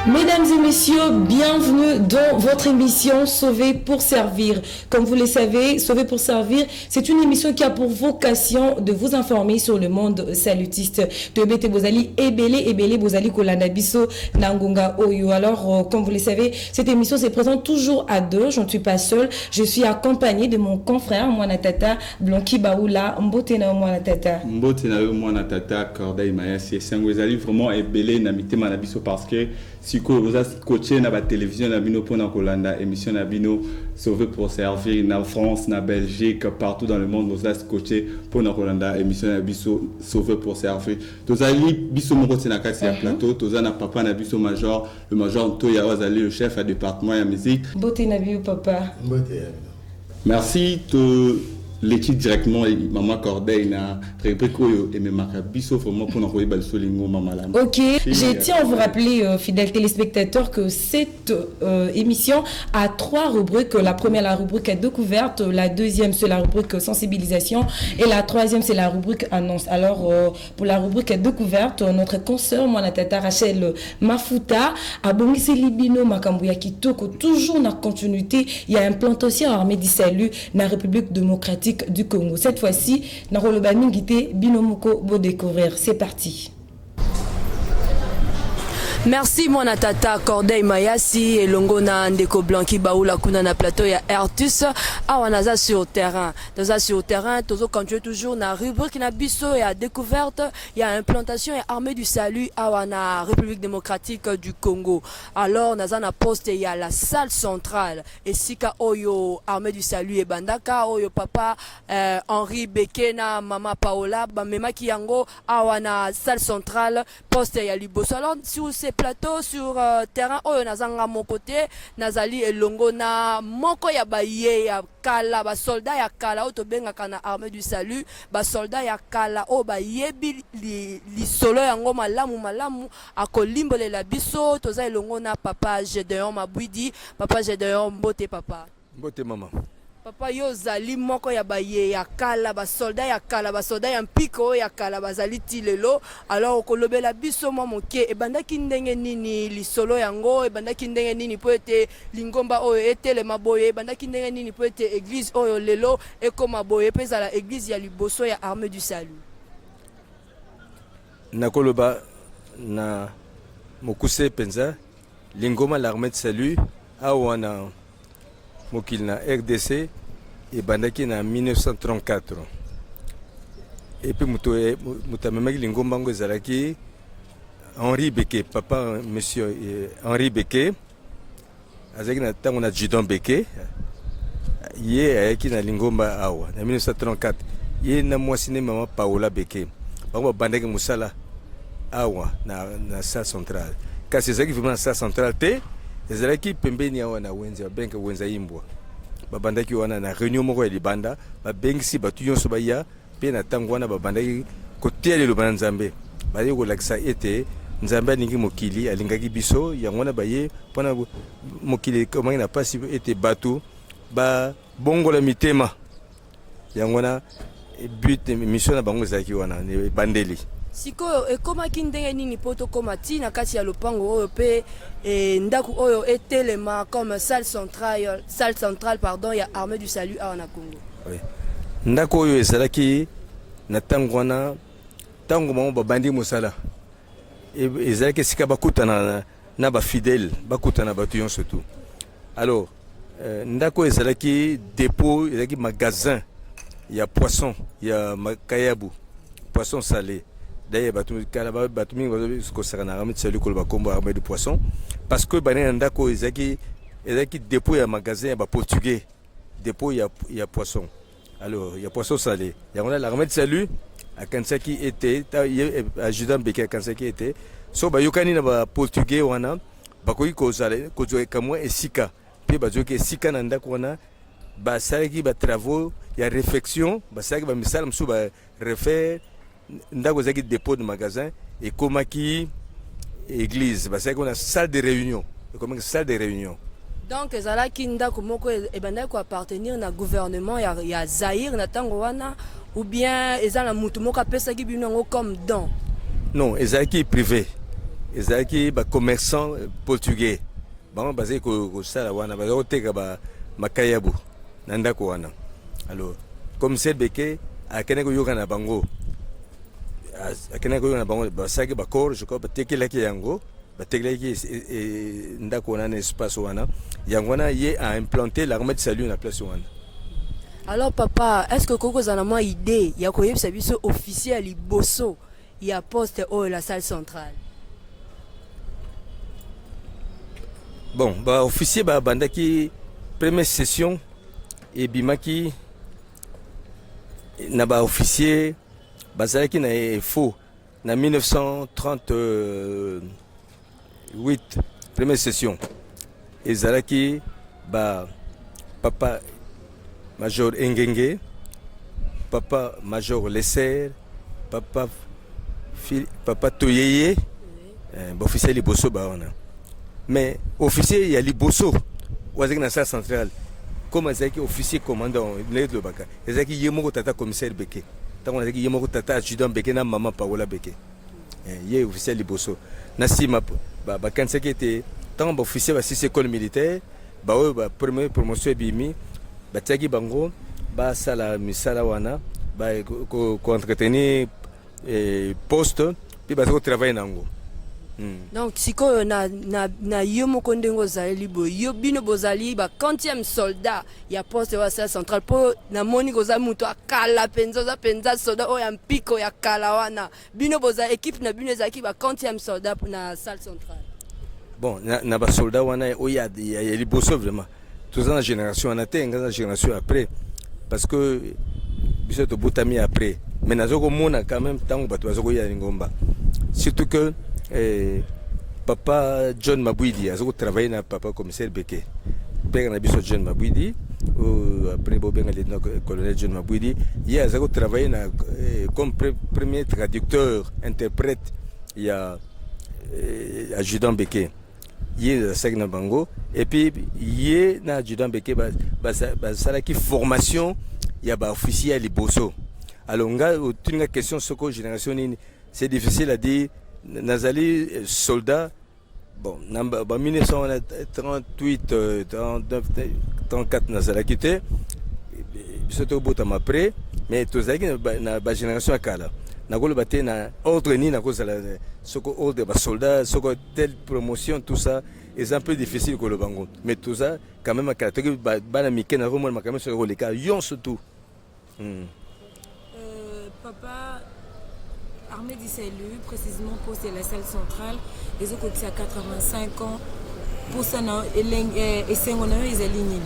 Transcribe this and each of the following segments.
Mesdames et messieurs, bienvenue dans votre émission Sauver pour servir. Comme vous le savez, Sauver pour servir, c'est une émission qui a pour vocation de vous informer sur le monde salutiste. Tobete Bozali, Ebele Bozali Kolanda Biso Nangunga Oyo. Alors, comme vous le savez, cette émission se présente toujours à deux. Je ne suis pas seule. Je suis accompagnée de mon confrère, Mwana Tata, Blanqui Baoula, Mbotena Mwana Tata. Mbotena Mwana Tata, Corday Maya, c'est Sangwezali vraiment Ebele Namite Manabiso parce que si vous avez coaché dans la télévision, pour la émission Sauver pour servir, en France, en Belgique, partout dans le monde, vous avez coaché pour la émission Sauver pour servir. Vous avez biso moko na kati ya plateau, vous avez papa na biso major, le major Ntoya Wazali, le chef du département de la musique. Beauté na bio papa. Merci l'équipe directement maman Corday na rubrique oyo et même biso vraiment pour envoyer balsolingo maman là. OK, je tiens à vous rappeler fidèles téléspectateurs que cette émission a trois rubriques. La première la rubrique découverte, la deuxième c'est la rubrique sensibilisation et la troisième c'est la rubrique annonce. Alors pour la rubrique découverte, notre consoeur Mwana Tata Rachel Mafuta a bongisi libino makambo ya kitoko toujours na continuité, il y a implantation armée du salut na République démocratique du Congo. Cette fois-ci, Naroloba Mingite Binomoko Bo découvrir. C'est parti. Merci Mwana Tata Corday Mayasi et Longona Ndeko Blanqui Baoula Kuna na plateau ya Artus awanaza sur terrain. Dans sur terrain, toujours continuer toujours na rubrique na biso et à découverte, il y a implantation et armée du salut awana République démocratique du Congo. Alors naza na poste il y a la salle centrale et sika oyo armée du salut et bandaka oyo papa Henri Bekena mama Paola ba mema kiyango awana salle centrale poste ya liboso. Alors si vous plateau sur terrain oyo nazanga mon côté nazali elongo na moko ya baye ya kala ba soldat ya kala oto benga kana armée du salut ba soldat ya kala o ba yebi li solo yango malamu akolimbolela la biso toza elongo na papa Gedeon Mabwidi papa Gedeon mbote papa mbote mama papa yo zali moko ya baye ya kala ba soldat ya mpiko ya kala bazali tilelo alors kolobela biso mwa moke ebandaki ndenge nini lisolo yango ebandaki ndenge nini po ete lingomba oyo etele maboye ebandaki ndenge nini po ete église oyo lelo ekoma boye peza la église ya liboso ya armée du salut nakoloba na mokuse penza lingoma l'armée du salut awana mokil na RDC et bandaki na 1934 et puis mutamemaki lingomba ngo ezalaki Henri Beke papa monsieur Henri Beke azaki na tango na Jidon Beke ye ayaki na lingomba awa na 1934 ye na mwasine mama Paola Beke bango bandaki musala awa na salle centrale kasi ezalaki vraiment na salle centrale te ezalaki pembeni awa na wenza benke wenza imbwa babandaki wana na réunion moko ya libanda babengisi batu nyonso baya pe na tango wana babandaki kotia lelo bana nzambe baye kolakisa ete nzambe alingi mokili alingaki biso yango wana baye mpona mokili komangi na pasi ete batu babongola mitema yango wana but mission na bango ezalaki wana bandeli sikoyo ekomaki ndenge nini poto koma tina kati ya lopango oyo pe ndaku oyo etelema comme salle centrale pardon ya armée du salut awa na Congo. Oui. Ndaku oyo ezalaki na tango wana tango bango babandi mosala ezalaki sika bakutana na ba fidèle bakutana batu nyonso tout. Alors ndaku oyo ezalaki dépôt ezalaki magasin ya poisson ya makayabu poisson salé. D'ailleurs, batu mingi bazosaka na armée de salut koloba kombo armée de poisson parce que banena ndako ezaki dépôt ya magasin ya ba portugais dépôt ya poisson. Alors, il y a poisson salé. Il y a l'armée de salut à Kansaki était adjudant Beke à Kansaki était so ba yokani na ba portugais wana bakoki kozala kozoe kamwa esika pe bazoki esika na ndako wana ba salaki ba travaux ya réflexion ba salaki ba misala msu ba refaire ndako zaki dépôt de magasin et komaki église parce qu'on a salle de réunion et comme salle de réunion donc ezalaki ndako moko ebandaki ko appartenir na gouvernement ya Zaïre na tango wana ou bien ezala mutu moko apesaki bino comme don non ezalaki privé ezalaki commerçant portugais bango bazali kosala wana bazali koteka makayabu na ndako wana. Alors commissaire Beke akende koyoka na bango basalaki bacor je crois batekelaki yango batekelaki ndako wana na espace wana yango wana ye a implanté l'armée de salut na place wana. Alors papa, est-ce que Koko Zanama idée ya koyebisa biso officier à liboso ya poste au la salle centrale? Bon, officier bandaki première session et bimaki na officier bazalaki na faux na 1938 première session ezalaki papa Major Engenge, papa Major Lesser, papa Toyeye, officier liboso baona. Mais officier il y a liboso, ouazek na salle centrale. Comme azaki officier commandant le baka. Ezaki yemoko tata commissaire Beke. Tant azaki yemoko tata adjudant Beke na maman Paola Beke. Yé officier liboso. Na sima kansaki était tant officier ba six école militaire, première promotion bimi. Batiaki bango basala misala wana ko entretenir poste puis bazako travailler nango. Donc siko na yo moko ndengo zali bo yo bino bozali ba 40e soldat ya poste wa salle centrale po na moni koza muto akala penza soldat o ya mpiko ya kala wana bino boza équipe na bino zaki ba 40e soldat na salle centrale. Bon na ba soldat wana o ya liboso vraiment. Tous la génération en atteint la génération après parce que biso to botami après mais nazoko mona quand même tant bato bazoko ya ngomba surtout que papa John Mabwidi azoko travailler na papa commissaire Beke père na biso John Mabwidi après bobenga lieutenant colonel John Mabwidi il azoko travailler na comme premier traducteur interprète il y a adjudant Beke yé na bango et puis yé na adjudant Beke salaki formation ya ba officier à liboso. Alors une question soko génération c'est difficile à dire nazali soldat bon en 1938 39 34 nazala quitté bisoto botama après mais tozaki na ba génération akala nakolo baté na ordre ni na cause la soko ordre ba soldat soko telle promotion tout ça est un peu difficile que le bango mais tout ça quand même akala to bana mikena romo ma quand même sur le cas yon surtout. Papa Armée du Salut précisément poste la salle centrale les autres qui a 85 ans pour ça na et sengona ezali nini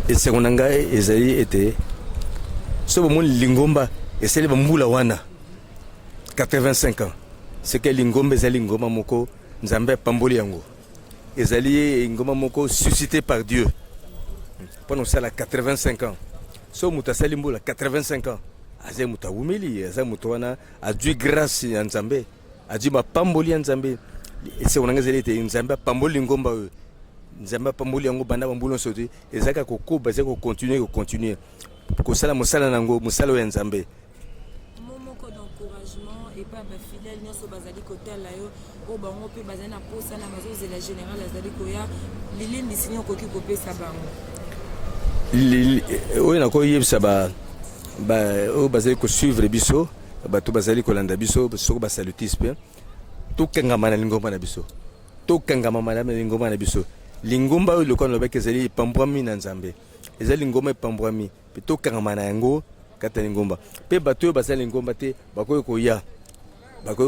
et sekonanga ezali était so bon lingomba et c'est le mbula wana 85 ans c'est que lingomba ezali ngoma moko nzambe pamboli yango ezali ngoma moko suscité par Dieu pendant ça la 85 ans so mutasali mbula 85 ans aze mutawumeli aza mutwana a Dieu grâce ya nzambe a Dieu mapamboli ya nzambe c'est onanga ezali te nzambe pamboli ngomba nzambe pamboli yango banda bambulo sote ezaka kokoba ezaka continuer kosala mosala nango mosala ya nzambe momoko d'encouragement et pas ba fidèle nyonso bazali kotala yo o bango pe bazana posa na mazoze la général azali koya lilindi sinyo koki kopesa bango oyo nakoyebisa o bazali ko suivre biso bato bazali kolanda biso soko basalutisme tokangama na lingomba na biso tokangama na lingomba na biso lingomba oyo lokano lobaki ezali epambwami na nzambe ezali lingomba epambwami mpe tokangama na yango kata lingomba mpe bato oyo bazali lingomba te bakoki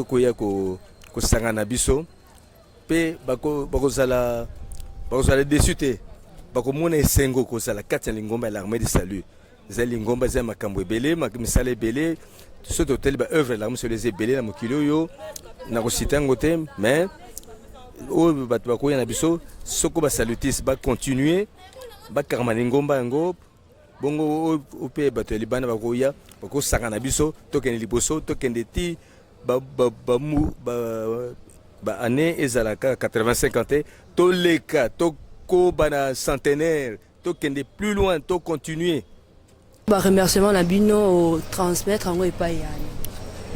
koya kosanga na biso mpe bakozala desu te bakomona esengo kozala kati ya lingomba ya l'armée du salut ezali lingomba ezali makambo ebele misala ebele soki totali baœuvre ya l'armée salut eza ebele na mokili oyo na kosita yango te mais oyo bato bakoya na biso soko basalutise bacontinue bakangama na lingomba yango bongo mpe bato ya libanda bakoya bakosaka na biso tokende liboso tokende ti année ezalaka 85 ans te toleka tokoba na centenaire tokende plus loin tocontinue. Remerciement na bino transmettre yango epai yani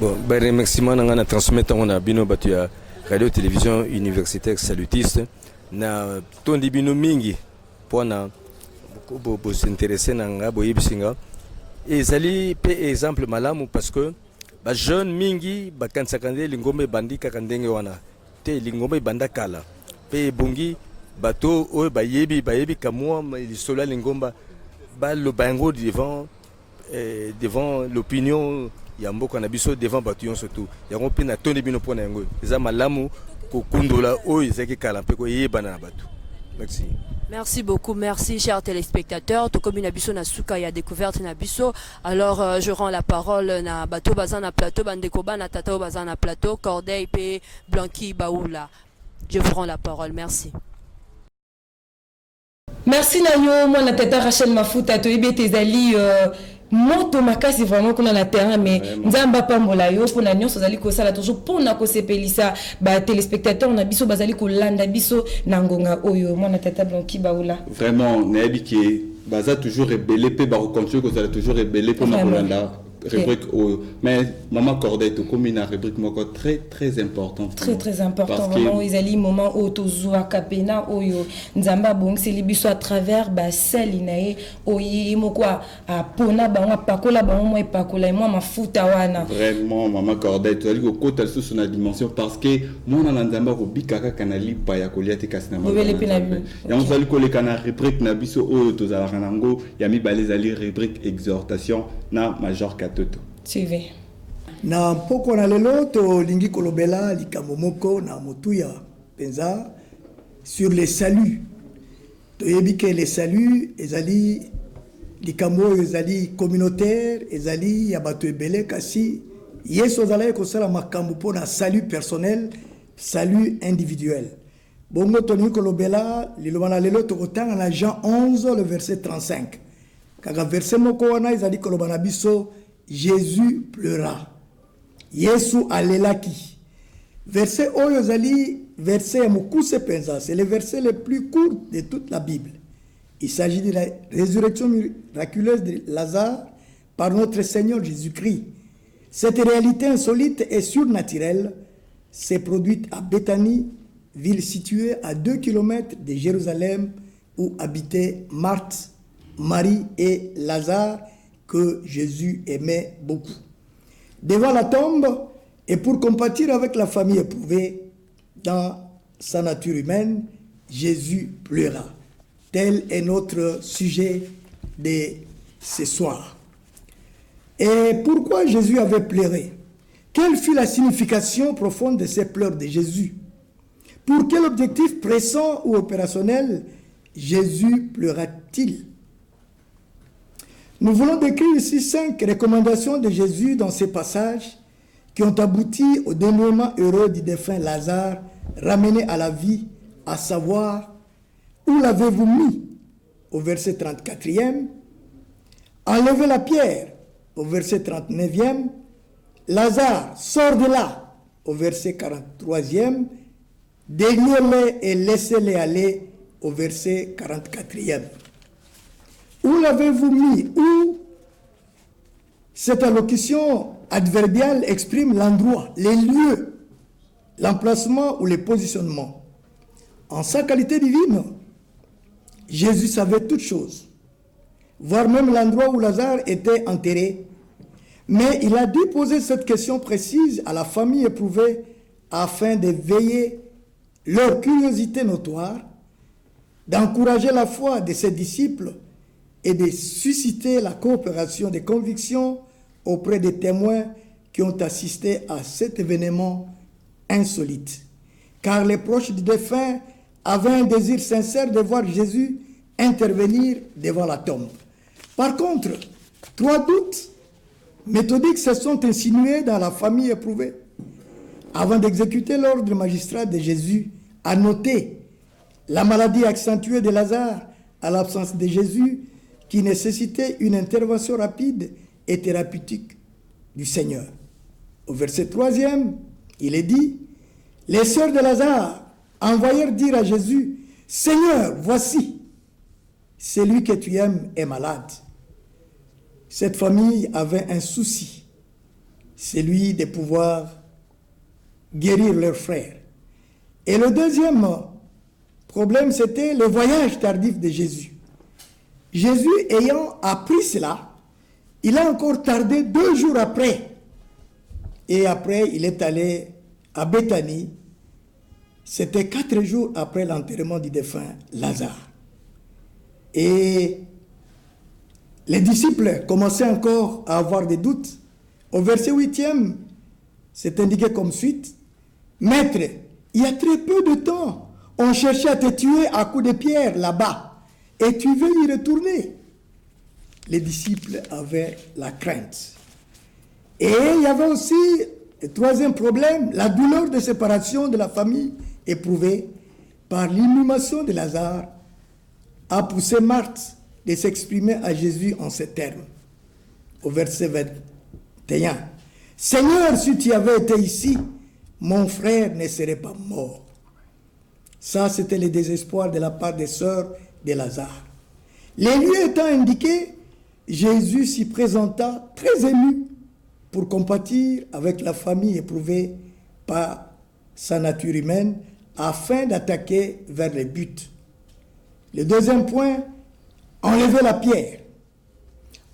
bon remerciement na transmettre yango na bino bato ya radio-télévision universitaire salutiste na tondi bino mingi pona bo s'intéresser na nga bo yibisinga ezali pe exemple malamu parce que ba jeune mingi ba kansakande lingombe bandika kandenge wana te lingombe bandakala pe bongi bato o bayebi kamwa lisola lingomba ba le bango devant l'opinion ya mboka na biso devant batuyon surtout yango pe na tondi bino pona yango eza malamu ko kundola o ezaki kala pe ko yebana na bato. Merci. Merci beaucoup, merci chers téléspectateurs. Tout comme Nabiso na suka ya découverte Nabiso. Alors je rends la parole na bateau bazan na plateau bandekoba na tata bazan na plateau Cordeille pe Blanqui Baoula. Je vous rends la parole. Merci. Merci Nanyo, moi la tata Rachel Mafuta to ebe tezali moto makasi vraiment qu'on a la terrain mais nzamba pambola yo pour na nyonso zali ko sala toujours pour na ko sepelisa ba téléspectateurs na biso bazali ko landa biso na ngonga oyo moi na tata Blanqui Baoula. Vraiment nayebi ki baza toujours rebelle pe ba reconstruire ko sala toujours rebelle pour na kolanda rubrique mais maman Cordeille to comme une rubrique moko très important. Très important vraiment ezali moment o tozwa kapena oyo nzamba bongisi libiso à travers ba sel nae oyi moko a pona ba pakola ba mo pakola moi mafuta wana. Vraiment maman Cordeille to ali ko kota sous na dimension parce que moi na nzamba ko bikaka kanali pa ya koliate kasina ma. Ya on zali ko le kana rubrique na biso oyo tozala kanango ya mi balezali rubrique exhortation na major Toto. Suivez. Na poko na lelo to lingi kolobela likambo moko na motuya penza sur le salut. To yebike le salut ezali likambo ezali communautaire ezali ya bato ebele kasi yeso zala ko sala makambo pona salut personnel, salut individuel. Bongo to lingi kolobela lilobana lelo to kotanga na Jean 11 le verset 35. Kaka verset moko wana ezali kolobana biso Jésus pleura. Yesu alelaki. Verset Oyozali, verset Mokuse Penza, c'est le verset le plus court de toute la Bible. Il s'agit de la résurrection miraculeuse de Lazare par notre Seigneur Jésus-Christ. Cette réalité insolite et surnaturelle s'est produite à Béthanie, ville située à 2 km de Jérusalem où habitaient Marthe, Marie et Lazare, que Jésus aimait beaucoup. Devant la tombe, et pour compatir avec la famille éprouvée dans sa nature humaine, Jésus pleura. Tel est notre sujet de ce soir. Et pourquoi Jésus avait pleuré? Quelle fut la signification profonde de ces pleurs de Jésus? Pour quel objectif pressant ou opérationnel Jésus pleura-t-il? Nous voulons décrire ici 5 recommandations de Jésus dans ces passages qui ont abouti au dénouement heureux du défunt Lazare, ramené à la vie, à savoir, où l'avez-vous mis? Au verset 34e. Enlevez la pierre, au verset 39e. Lazare, sors de là, au verset 43e. Déliez-les et laissez-les aller, au verset 44e. Où l'avez-vous mis? Où? Cette allocution adverbiale exprime l'endroit, les lieux, l'emplacement ou le positionnement. En sa qualité divine, Jésus savait toutes choses, voire même l'endroit où Lazare était enterré. Mais il a dû poser cette question précise à la famille éprouvée afin de veiller leur curiosité notoire, d'encourager la foi de ses disciples et de susciter la coopération des convictions auprès des témoins qui ont assisté à cet événement insolite. Car les proches du défunt avaient un désir sincère de voir Jésus intervenir devant la tombe. Par contre, 3 doutes méthodiques se sont insinués dans la famille éprouvée. Avant d'exécuter l'ordre magistral de Jésus, à noter la maladie accentuée de Lazare à l'absence de Jésus, qui nécessitait une intervention rapide et thérapeutique du Seigneur. Au verset 3e, il est dit, les sœurs de Lazare envoyèrent dire à Jésus, « Seigneur, voici, celui que tu aimes est malade. » Cette famille avait un souci, celui de pouvoir guérir leur frère. Et le deuxième problème, c'était le voyage tardif de Jésus. Jésus ayant appris cela, il a encore tardé 2 jours après. Et après, il est allé à Béthanie. C'était 4 jours après l'enterrement du défunt Lazare. Et les disciples commençaient encore à avoir des doutes. Au verset 8e, c'est indiqué comme suite: Maître, il y a très peu de temps, on cherchait à te tuer à coups de pierre là-bas, et tu veux y retourner. Les disciples avaient la crainte. Et il y avait aussi le troisième problème, la douleur de séparation de la famille éprouvée par l'inhumation de Lazare a poussé Marthe de s'exprimer à Jésus en ces termes. Au verset 21, « Seigneur, si tu avais été ici, mon frère ne serait pas mort. » Ça, c'était le désespoir de la part des sœurs de Lazare. Les lieux étant indiqués, Jésus s'y présenta très ému pour compatir avec la famille éprouvée par sa nature humaine afin d'attaquer vers le but. Le deuxième point, enlever la pierre.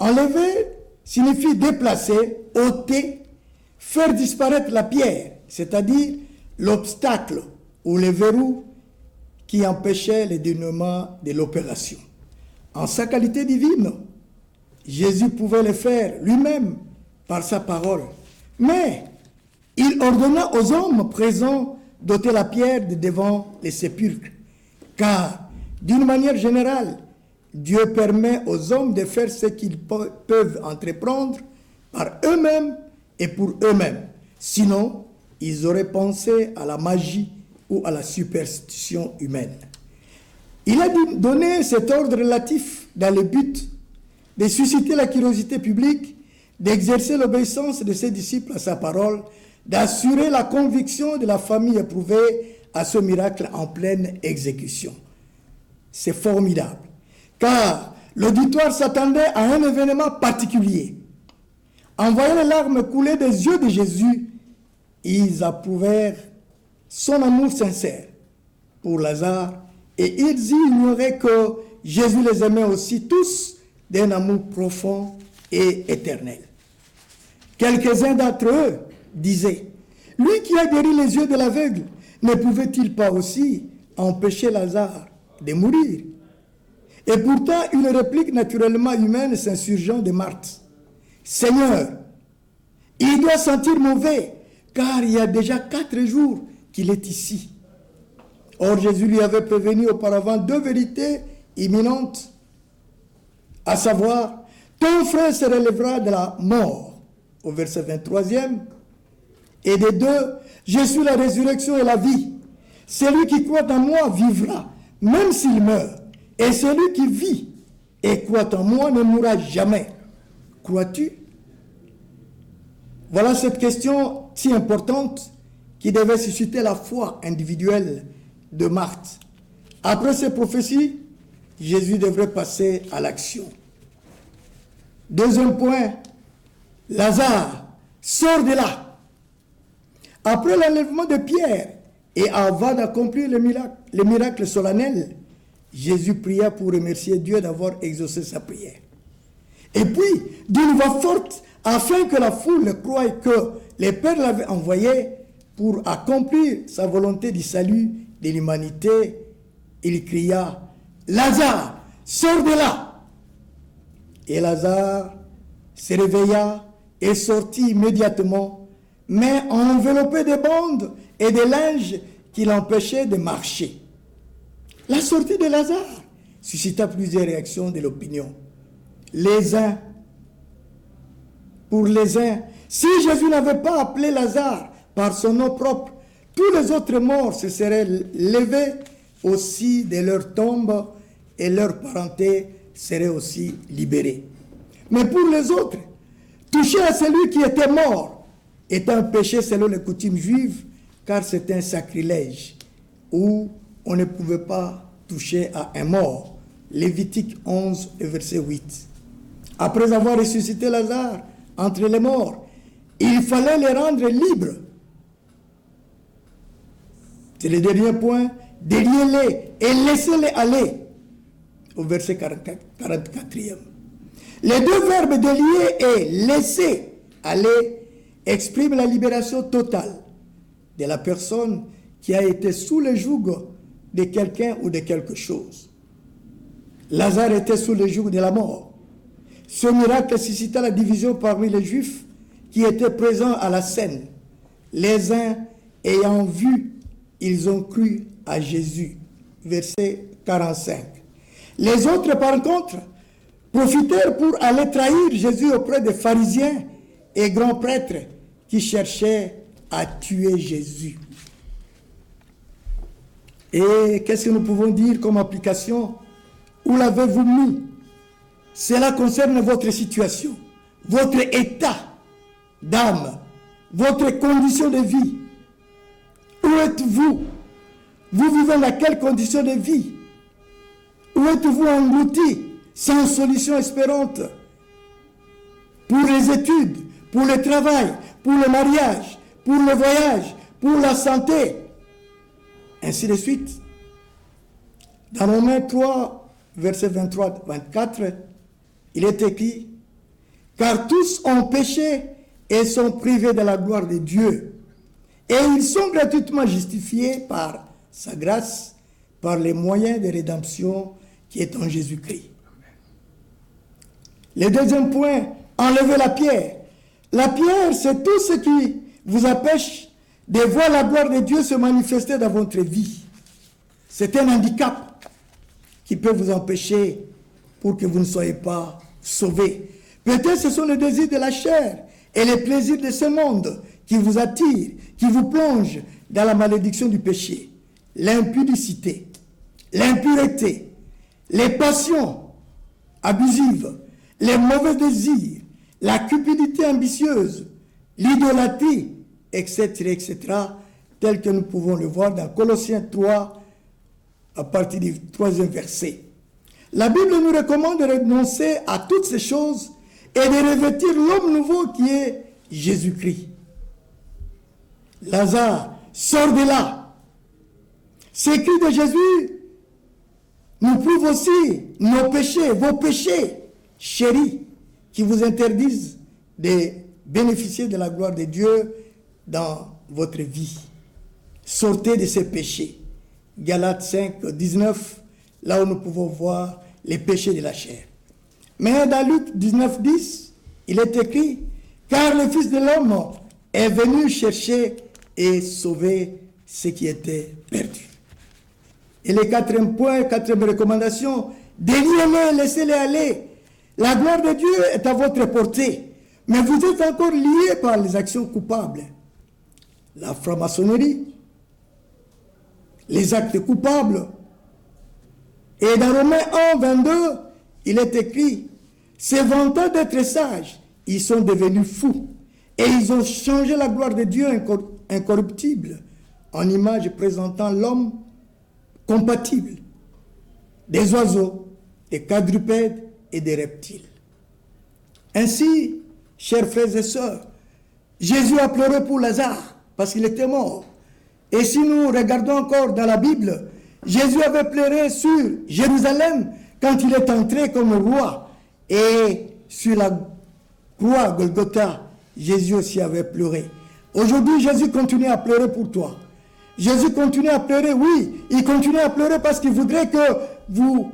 Enlever signifie déplacer, ôter, faire disparaître la pierre, c'est-à-dire l'obstacle ou le verrou qui empêchait le dénouement de l'opération. En sa qualité divine, Jésus pouvait le faire lui-même par sa parole. Mais il ordonna aux hommes présents d'ôter la pierre de devant les sépulcres. Car, d'une manière générale, Dieu permet aux hommes de faire ce qu'ils peuvent entreprendre par eux-mêmes et pour eux-mêmes. Sinon, ils auraient pensé à la magie ou à la superstition humaine. Il a donné cet ordre relatif dans le but de susciter la curiosité publique, d'exercer l'obéissance de ses disciples à sa parole, d'assurer la conviction de la famille éprouvée à ce miracle en pleine exécution. C'est formidable, car l'auditoire s'attendait à un événement particulier. En voyant les larmes couler des yeux de Jésus, ils approuvèrent son amour sincère pour Lazare et ils ignoraient que Jésus les aimait aussi tous d'un amour profond et éternel. Quelques-uns d'entre eux disaient: « Lui qui a guéri les yeux de l'aveugle, ne pouvait-il pas aussi empêcher Lazare de mourir ?» Et pourtant, une réplique naturellement humaine s'insurgeant de Marthe: « Seigneur, il doit sentir mauvais, car il y a déjà 4 jours qu'il est ici. » Or, Jésus lui avait prévenu auparavant 2 vérités imminentes, à savoir: « Ton frère se relèvera de la mort » au verset 23e, et des 2, « Je suis la résurrection et la vie. Celui qui croit en moi vivra, même s'il meurt. Et celui qui vit et croit en moi ne mourra jamais. » Crois-tu? Voilà cette question si importante qui devait susciter la foi individuelle de Marthe. Après ces prophéties, Jésus devrait passer à l'action. Deuxième point, Lazare, sors de là. Après l'enlèvement de Pierre et avant d'accomplir le miracle solennel, Jésus pria pour remercier Dieu d'avoir exaucé sa prière. Et puis, d'une voix forte, afin que la foule croie que le Père l'avait envoyé pour accomplir sa volonté du salut de l'humanité, il cria: « Lazare, sors de là !» Et Lazare se réveilla et sortit immédiatement, mais enveloppé de bandes et de linges qui l'empêchaient de marcher. La sortie de Lazare suscita plusieurs réactions de l'opinion. Pour les uns, si Jésus n'avait pas appelé Lazare par son nom propre, tous les autres morts se seraient levés aussi de leur tombe et leur parenté serait aussi libérée. Mais pour les autres, toucher à celui qui était mort est un péché selon les coutumes juives, car c'est un sacrilège où on ne pouvait pas toucher à un mort. Lévitique 11, verset 8. Après avoir ressuscité Lazare entre les morts, il fallait les rendre libres. C'est le dernier point. Déliez-les et laissez-les aller. Au verset 44e. Les deux verbes délier et laisser aller expriment la libération totale de la personne qui a été sous le joug de quelqu'un ou de quelque chose. Lazare était sous le joug de la mort. Ce miracle suscita la division parmi les Juifs qui étaient présents à la scène. Les uns ayant vu, ils ont cru à Jésus. Verset 45. Les autres, par contre, profitèrent pour aller trahir Jésus auprès des pharisiens et grands prêtres qui cherchaient à tuer Jésus. Et qu'est-ce que nous pouvons dire comme application? Où l'avez-vous mis? Cela concerne votre situation, votre état d'âme, votre condition de vie. Où êtes-vous? Vous vivez dans quelle condition de vie? Où êtes-vous englouti, sans solution espérante? Pour les études, pour le travail, pour le mariage, pour le voyage, pour la santé, ainsi de suite. Dans Romains 3, versets 23-24, il est écrit: car tous ont péché et sont privés de la gloire de Dieu, et ils sont gratuitement justifiés par sa grâce, par les moyens de rédemption qui est en Jésus-Christ. Le deuxième point, enlevez la pierre. La pierre, c'est tout ce qui vous empêche de voir la gloire de Dieu se manifester dans votre vie. C'est un handicap qui peut vous empêcher pour que vous ne soyez pas sauvés. Peut-être ce sont les désirs de la chair et les plaisirs de ce monde qui vous attirent, qui vous plongent dans la malédiction du péché, l'impudicité, l'impureté, les passions abusives, les mauvais désirs, la cupidité ambitieuse, l'idolâtrie, etc., etc., tel que nous pouvons le voir dans Colossiens 3, à partir du 3e verset. La Bible nous recommande de renoncer à toutes ces choses et de revêtir l'homme nouveau qui est Jésus-Christ. Lazare, sors de là. Ces cris de Jésus nous prouvent aussi nos péchés, vos péchés, chéris, qui vous interdisent de bénéficier de la gloire de Dieu dans votre vie. Sortez de ces péchés. Galates 5, 19, là où nous pouvons voir les péchés de la chair. Mais dans Luc 19, 10, il est écrit: car le Fils de l'homme est venu chercher et sauver ce qui était perdu. Et le quatrième point, quatrième recommandation, déliez-les, laissez-les aller. La gloire de Dieu est à votre portée, mais vous êtes encore liés par les actions coupables. La franc-maçonnerie, les actes coupables. Et dans Romains 1, 22, il est écrit: se vantant d'être sages, ils sont devenus fous, et ils ont changé la gloire de Dieu incorruptible en image présentant l'homme compatible, des oiseaux, des quadrupèdes et des reptiles. Ainsi, chers frères et sœurs, Jésus a pleuré pour Lazare parce qu'il était mort. Et si nous regardons encore dans la Bible, Jésus avait pleuré sur Jérusalem quand il est entré comme roi. Et sur la croix Golgotha, Jésus aussi avait pleuré. Aujourd'hui, Jésus continue à pleurer pour toi. Jésus continue à pleurer, oui, il continue à pleurer parce qu'il voudrait que vous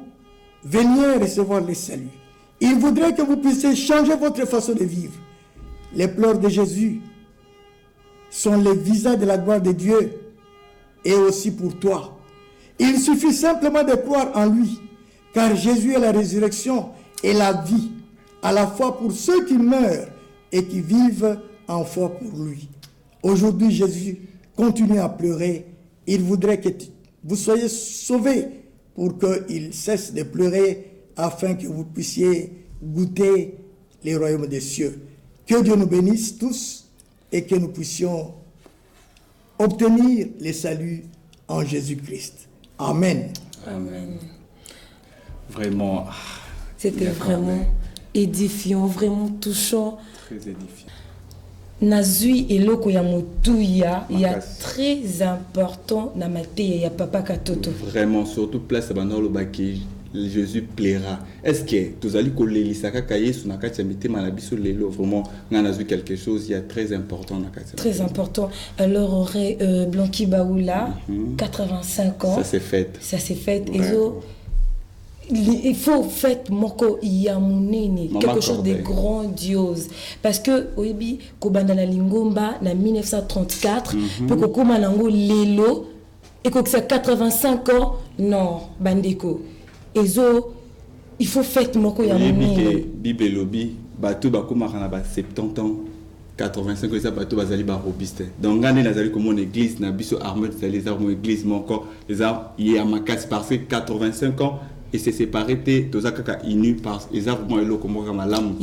veniez recevoir le salut. Il voudrait que vous puissiez changer votre façon de vivre. Les pleurs de Jésus sont les visas de la gloire de Dieu et aussi pour toi. Il suffit simplement de croire en lui, car Jésus est la résurrection et la vie, à la fois pour ceux qui meurent et qui vivent en foi pour lui. Aujourd'hui, Jésus continue à pleurer. Il voudrait que vous soyez sauvés pour qu'il cesse de pleurer afin que vous puissiez goûter les royaumes des cieux. Que Dieu nous bénisse tous et que nous puissions obtenir le salut en Jésus-Christ. Amen. Amen. Vraiment. C'était vraiment édifiant, vraiment touchant. Très édifiant. nazui eloko ya motuya ya Makasi. très important na mateya ya papa Katoto. Vraiment, surtout place à Banalo Baki, Jésus plaira. Est-ce que tous allez coller l'isaka kaye sur nakati mité manabiso lelo vraiment nanazu quelque chose il y a très important nakati. Très important. Alors aurait Blanqui Baoula 85 ans. Ça c'est fait. Ça s'est fait. Ouais. Il faut faire moko yamunene, quelque chose de grandiose parce que oyebi kobanda na lingomba na 1934 pour kokoma nango lelo et que ça 85 ans non bandeko ezo il faut faire moko yamunene. Bible lobby bato bakoma kana ba 70 ans 85 ans ça bato bazali ba robuste. Donc ngane nazali comme une église na biso armée les armes église mais encore les armes il y a makasi parce que 85 ans et c'est séparé de Zaka inu par les arbres et l'eau comme Ramalam.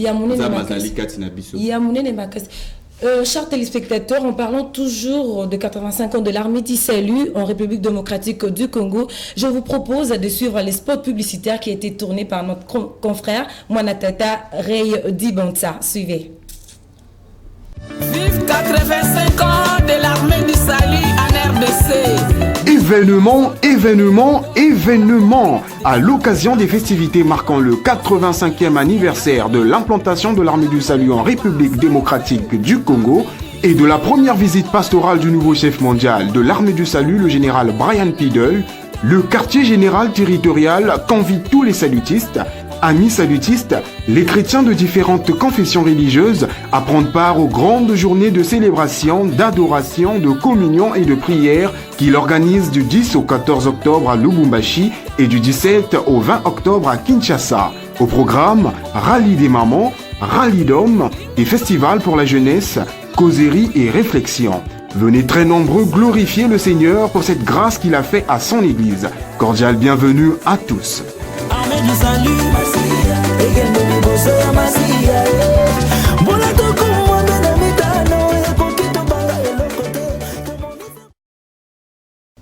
Chers téléspectateurs, en parlant toujours de 85 ans de l'armée du salut en République démocratique du Congo, je vous propose de suivre les spots publicitaires qui ont été tournés par notre confrère Mwanatata Ray Dibonsa. Suivez. Vive 85 ans de l'armée du salut en RDC. Événement, événement, événement. À l'occasion des festivités marquant le 85e anniversaire de l'implantation de l'armée du salut en République démocratique du Congo et de la première visite pastorale du nouveau chef mondial de l'armée du salut, le général Brian Peedle, le quartier général territorial convie tous les salutistes, amis salutistes, les chrétiens de différentes confessions religieuses à prendre part aux grandes journées de célébration, d'adoration, de communion et de prière qu'il organise du 10 au 14 octobre à Lubumbashi et du 17 au 20 octobre à Kinshasa. Au programme, rallye des mamans, rallye d'hommes, des festivals pour la jeunesse, causeries et réflexions. Venez très nombreux glorifier le Seigneur pour cette grâce qu'il a fait à son Église. Cordial bienvenue à tous.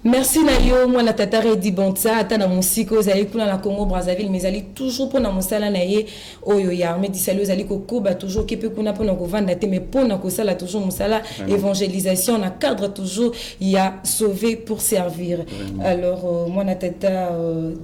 Merci Nayo, moi la tatare di bonsa, ata na monsiko zali kuna na Congo Brazzaville, mais zali toujours pour na monsala na ye oyo ya armée di salut zali kokoba toujours kepe kuna pour na kovanda te mais pour na kosala toujours monsala évangélisation na cadre toujours il y a sauvé pour servir. Alors moi na tata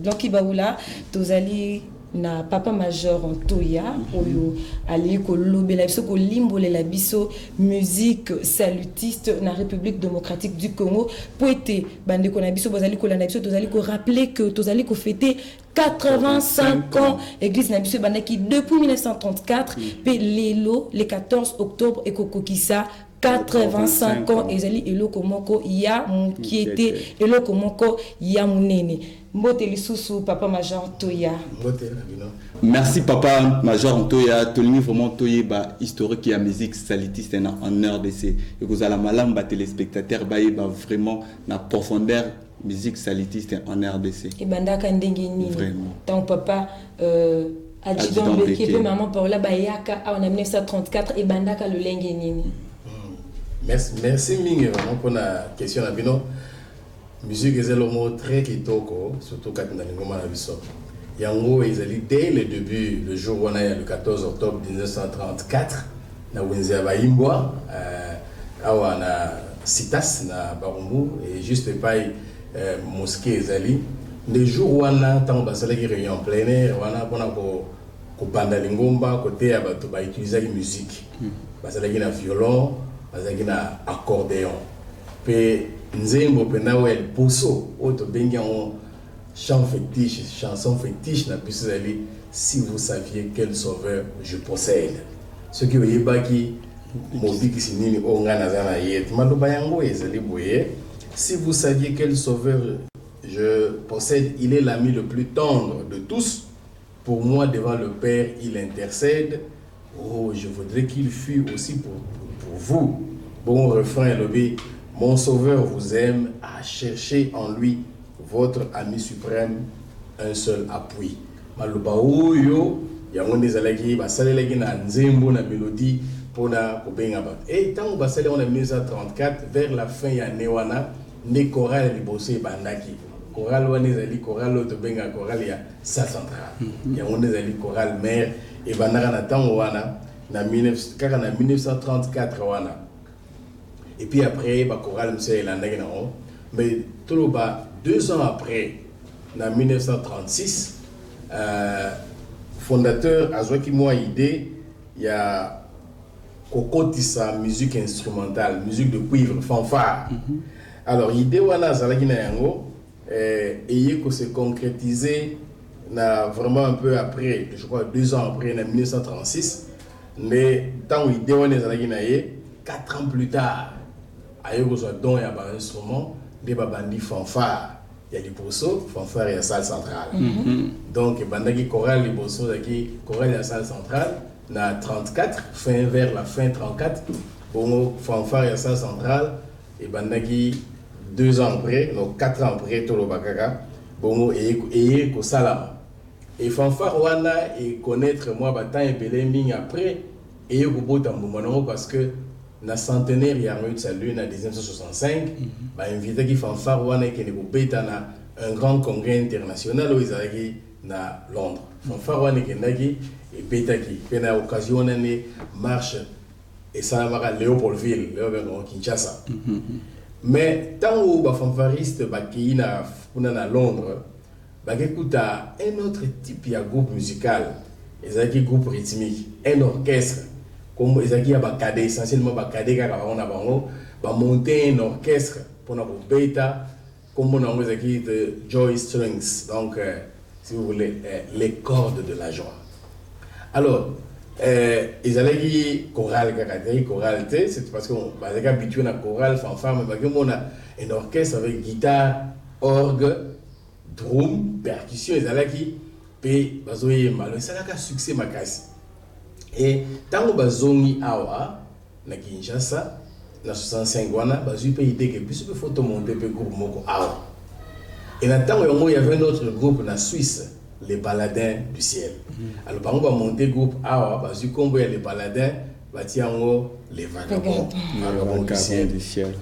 Blanqui Baoula tozali na papa major Antoya oyo ali ko lobela biso ko limbolela biso musique salutiste na République démocratique du Congo poete bande ko na biso bozali ko landa biso tozali ko rappeler que tozali ko fêter 85 ans église na biso bandaki depuis 1934 pe lelo le 14 octobre et kokokisa 85 ans ezali eloko moko ya mukiete eloko moko ya munene. Mbote lisusu papa major Toya. Merci papa major Toya, tolini vraiment Toye ba historique ya musique salutiste en RDC et vous allez malam ba téléspectateurs ba vraiment na profondeur musique salutiste en RDC. Et bandaka ndenge nini. Vraiment. Tant papa adjudant Bekepe maman Paula Bayaka en 1934 et bandaka le lenge nini. Merci Ming vraiment pour la question à Bino. Musique est le mot très kitoko, surtout quand on a l'ingoma na biso. Yango ezali dès le début, le jour où on a le 14 octobre 1934, na Winzia Baimbwa, awa na Citas na Barumbu et juste pas mosquée ezali. Le jour où on a tant basala qui réunion en plein air, on a ko banda lingomba côté abato ba utiliser la musique. Basala qui na violon, basala qui na accordéon. Pe nzembo pena wel poso auto bengi en chanson fétiche na biso ali si vous saviez quel sauveur je possède. Ce qui est baki mobiki sinini onga na zana yet maloba yango ezali boye. Si vous saviez quel sauveur je possède, il est l'ami le plus tendre de tous. Pour moi devant le Père, il intercède. Oh, je voudrais qu'il fût aussi pour vous. Bon refrain lobby. Mon sauveur vous aime, à chercher en lui votre ami suprême, un seul appui. Maloba oyo, yango nezalaki basalelaki na nzembo na mélodie pona kobenga ba. Et tant basale on a 1934 vers la fin ya newana ne chorale libosé bandaki. Chorale wana ezali chorale to benga chorale ya sa centrale. Yango nezali chorale mère et bandaka na tango wana na 1934 wana. Et puis après ba choral monsieur elandaki na on. Mais tout ba 2 ans après en 1936 fondateur azwaki moi idée il y a kokotisa musique instrumentale, musique de cuivre, fanfare. Alors idée wana zalaki na yango et que se concrétiser na vraiment un peu après, je crois 2 ans après en 1936, mais tant idée wana zalaki na ye 4 ans plus tard ayo ko soit don ya ba instrument de ba bandi fanfare. Il y a Liboso, fanfare et la salle centrale. Donc, bandaki choral Liboso, choral et la salle centrale, na 34, vers la fin 34, bon, fanfare et la salle centrale, et bandaki 2 ans après, donc 4 ans après, Tolo Bakaka, bon, et Kosalama. Et fanfare wana, et connaître moi, batan et belé ming après, et Kobo Tamboumano, parce que na centenaire ya Armée de Salut na 1965 ba invité qui fanfare wana qui ne beta na un grand congrès international où ils allaient na Londres fanfare wana qui ndaki et beta qui pena occasion na marche et ça mara Léopoldville Kinshasa mais tant où ba fanfariste ba ki na Londres ba écouta un autre type de groupe musical ils allaient groupe rythmique un orchestre comme ezaki ya bakade essentiellement bakade kaka on a bango ba monter un orchestre pour na beta comme on a ezaki de joy strings donc si vous voulez les cordes de la joie. Alors ezalaki chorale kaka chorale c'est parce que bazaka habitué na chorale fanfare mais bakemo on a un orchestre avec guitare, orgue, drum, percussion ezalaki pe bazoye malo ezalaka succès makasi. Et tant que bazongi awa na Kinshasa na 65 wana bazu pe idée que plus de photo monter pe groupe moko awa. Et na tant il y avait un autre groupe na Suisse, les Baladins du ciel. Alors par exemple monter groupe awa bazu kombo ya les Baladins batiango les vagabonds du ciel.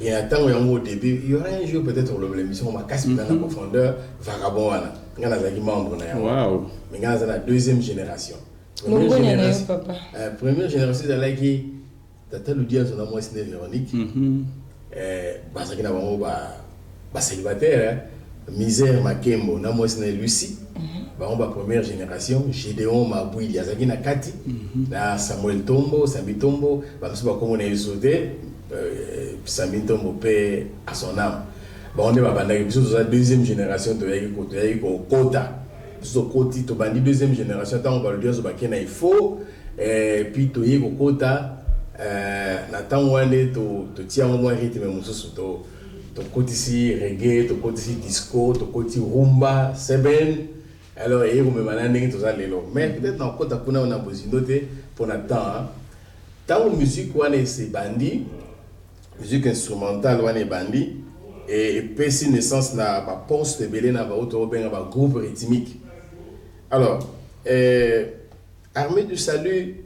Et à tant au début il y aurait un jour peut-être l'émission ma casse dans la profondeur vagabond wana. Ngana zaki membre na ya. Wow. Mais ngana za la deuxième génération. Première génération de la qui tata le dia son moi c'est Véronique parce que na ba célibataire misère makembo na moi c'est Lucie ba première génération Gédéon Mabouili azaki na Kati na Samuel Tombo Sami Tombo ba so ba comme on a sauté Sami Tombo paix à son âme ba on est ba banda biso la deuxième génération de yaki ko kota so koti to bandi deuxième génération tant on va le dire so bakena il faut puis to yeko kota na tant wande to tia mo rythme mususu to koti si reggae to koti si disco to koti rumba seben alors et vous me manandé to ça lelo mais peut-être na kota kuna on a besoin noter pour na tant musique wana c'est bandi musique instrumentale wana bandi et pesi naissance na ba poste belé na ba auto benga ba groupe rythmique. Alors, Armée du Salut,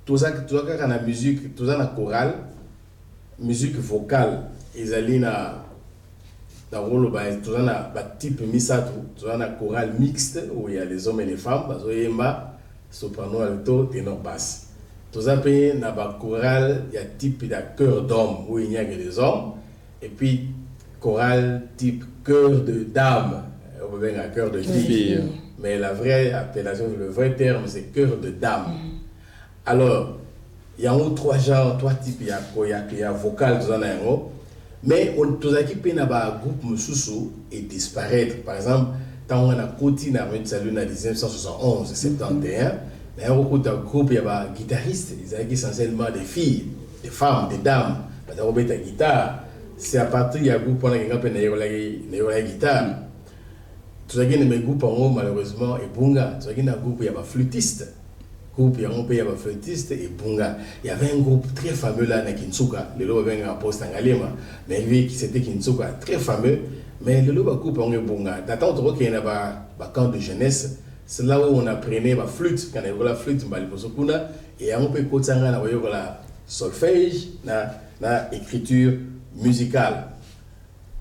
tout ça la musique, tout ça la chorale, musique vocale, ils allaient na rôle tout ça na type misato, tout ça la chorale mixte où il y a les hommes et les femmes, parce que yemba soprano alto ténor basse. Tout ça paye na chorale, il y a type de chœur d'homme où il n'y a que des hommes et puis chorale type chœur de dame, on peut bien un chœur de fille. Mais la vraie appellation, le vrai terme, c'est chœur de dame. Alors, il y a 3 genres, 3 types, il y a vocal, mais on a qui peine à groupe Moussoussou et disparaître. Par exemple, quand on a côté dans Armée de Salut en 1971, 71, il y a un groupe, il y a des guitaristes, ils ont essentiellement des filles, des femmes, des dames, ils ont la guitare. C'est à partir du groupe où on a la guitare. Tout ça qui est groupe en haut malheureusement et bunga. Tout ça qui est un groupe il y a des flûtistes. Groupe il y a un pays il y a des flûtistes et bunga. Il y avait un groupe très fameux là à Kinsuka. Le lot avait un poste en Galema. Mais lui qui c'était Kinsuka très fameux. Mais le lot groupe en bunga. D'attendre trop qu'il y a un camp de jeunesse. C'est là où on apprenait la flûte. Quand on a la flûte on va et on peut côté ça on a la solfège, la écriture musicale.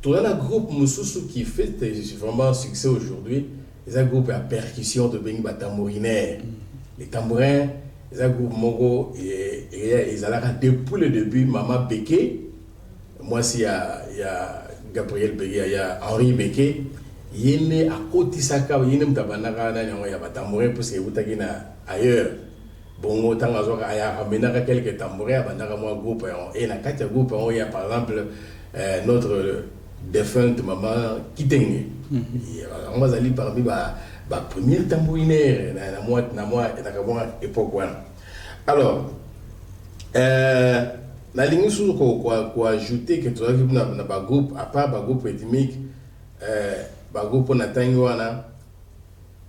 Tout un groupe Moussoussou qui fait vraiment un succès aujourd'hui, c'est un groupe à percussion de Bengi tambourinaire. Les tambourins, eza groupe moko ils allaient depuis le début Maman Béké, moi si il y a Gabriel Béké, il y a Henri Béké, yene à côté saka yene mtabanaka na nyango ya batambouré parce que butaki na ailleurs bongo tanga zoka aya amenaka quelques tambourés abandaka moi groupe et na kati groupe il y a par exemple notre défunte maman Kitenge on va aller parmi ba premier tambourinaire na moi na époque wana. Alors la ligne sous quoi ajouter que tu as vu na ba groupe à part ba groupe rythmique groupe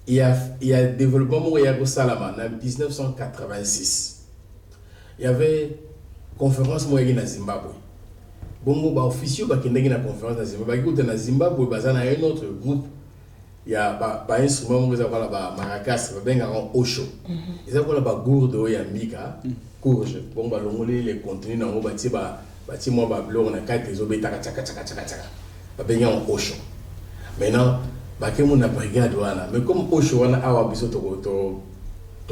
il y a développement où il y a Salama en 1986. Il y avait conférence moyenne à Zimbabwe. Bon, officieux qui est na conférence à Zimbabwe. Écoute, na Zimbabwe, il y a un autre groupe. Il y a un instrument où il y a maracas, il y a un osho. Il y a un gourde où il y a mika, courge. Bon, les contenus dans le bâtiment, on a quatre des obés, tchaka tchaka tchaka tchaka. Il y a un osho. Maintenant, on a brigade, mais comme Oshoana a biso to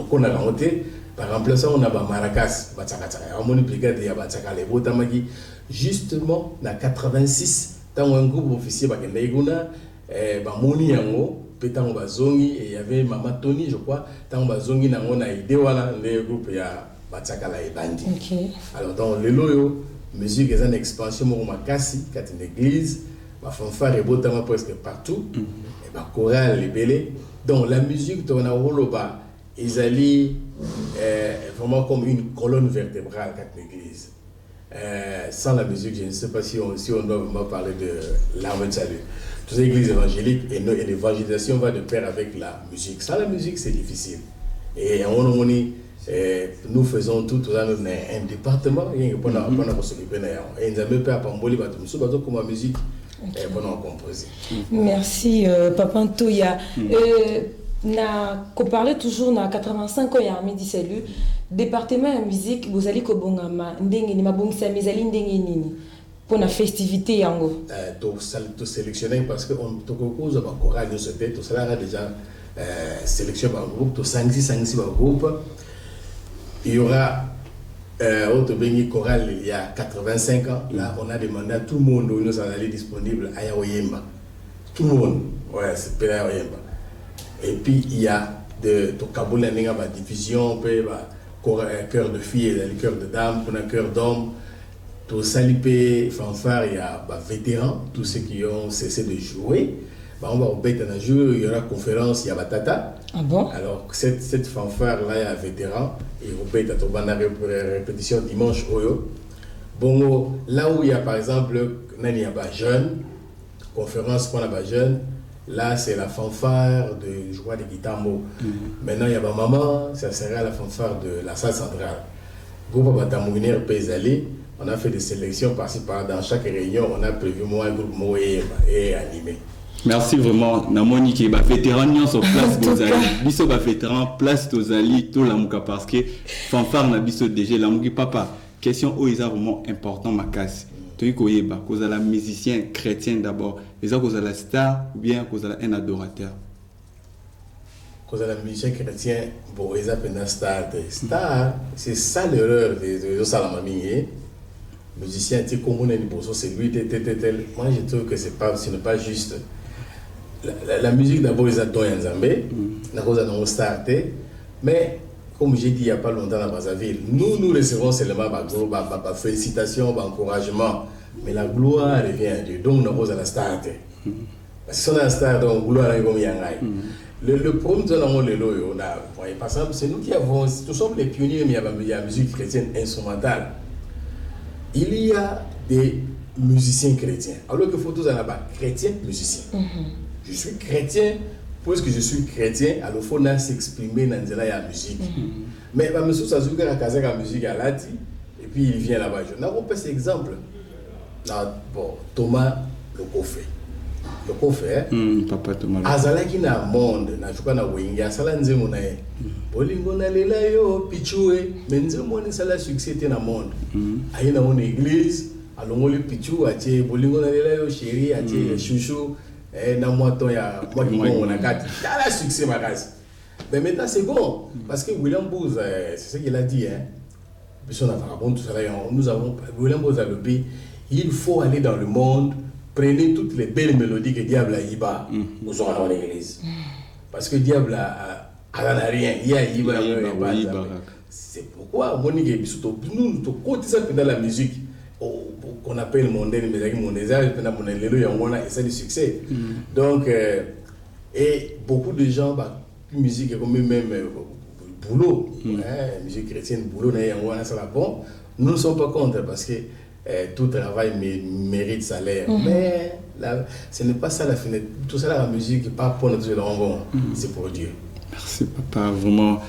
kona ramoté, par remplaçant on a maracas, on a brigade ya bataka les botamaki justement na 86 tant un groupe officier bakenda iguna moni yango petango bazongi et il y avait Maman Tony je crois tant bazongi na ngona idée wana le groupe ya bataka la ebandi. Alors dans le loyo musique est en expansion mo makasi kat une église ma fanfare est botama presque partout et ma chorale est belle. Donc la musique tourne à Roloba ils allaient vraiment comme une colonne vertébrale quand l'église sans la musique je ne sais pas si on doit vraiment parler de l'armée de salut. Toutes les églises évangéliques et l'évangélisation va de pair avec la musique. Sans la musique c'est difficile et nous faisons tout un département et on a et nous avons peur Pamboli comme la musique. Merci Papa Ntoya. Na ko parler toujours na 85 ans ya Armée Salut département de musique vous allez ko bongama ndenge ni mabongisa mezali ndenge nini pour la festivité yango to sélectionner parce que on to cause ba chorale nous c'était tout cela a déjà sélection par groupe to 5 par groupe il y aura autre béni chorale il y a 85 ans là on a demandé à tout le monde où nous allons disponible à Yaoyemba tout le monde ouais c'est pour Yaoyemba. Et puis il y a de Kaboul la division peut cœur de filles et cœur de dames pour un cœur d'hommes tout salipé fanfare il y a vétérans tous ceux qui ont cessé de jouer on va au bête un jour il y aura conférence il y a Batata. Ah bon? Alors cette fanfare là il y a vétérans et au bête à Tobana répétition dimanche oyo bon là où il y a par exemple il y a pas jeune conférence pour la jeune. Là, c'est la fanfare de, je crois, de Guitambo. Maintenant, il y a ma maman, ça sera la fanfare de la salle centrale. Groupe Batamounir Pézali, on a fait des sélections par-ci par-là. Dans chaque réunion, on a prévu moi un groupe Moé et animé. Merci vraiment. Namoni qui est vétéran sur place Bozali. Biso ba vétéran place Tozali tout la muka parce que fanfare na biso déjà la muki papa. Question où ils ont vraiment important ma casse. Cause à la musicien chrétien d'abord, les autres cause à la star ou bien cause à un adorateur. Cause à la musicien chrétien, bon, ils appellent un star. Star, c'est ça l'erreur de Salamami. Musicien, tu sais comment on est c'est lui, tel. Moi, je trouve que ce n'est pas juste. La musique d'abord, ils adorent un Zambé, la cause à nos stars, mais comme j'ai dit il n'y a pas longtemps à Brazzaville, nous recevons seulement ma félicitations, ma encouragement, mais la gloire revient à Dieu. Donc nous avons la star. Parce que si on a la star, donc la gloire est comme Yangai. Le problème de par exemple, c'est nous qui avons, nous sommes les pionniers, mais il y a la musique chrétienne instrumentale. Il y a des musiciens chrétiens. Alors qu'il faut tous en avoir chrétiens, musiciens. Je suis chrétien. Puisque je suis chrétien, alors il faut s'exprimer dans la musique. Mais M. Sazou a casé la musique à Lati, et puis il vient là-bas. Je n'ai pas cet exemple. Bon, Thomas le Kofé. Le Kofé, Papa Thomas. Azala qui n'a monde, n'a pas na wingi, Azala nzemo na e. Bolingo na lela yo pichoué, mais nzemo ni sala succès na monde. Aïe na une église, alongo le pichou, atie bolingo na lela yo chéri, atie chouchou. Na moto ya moi qui on a quatre la succès ma race Mais maintenant, c'est bon. Parce que William Bose, c'est ce qu'il a dit. Hein. William Bose a le pays. Il faut aller dans le monde, prenez toutes les belles mélodies que Diable a Iba, nous aurons dans l'église. Parce que Diable a rien. Il y a Iba. C'est pourquoi, nous, quand ça dans la musique, qu'on appelle mondaine, mais c'est du succès. Donc, et beaucoup de gens, musique comme même boulot, musique chrétienne, boulot, nous ne sommes pas contre parce que tout travail mérite salaire. Mais là, ce n'est pas ça la finalité. Tout ça, la musique, pas pour notre langue, c'est pour Dieu. Merci, papa. Vraiment,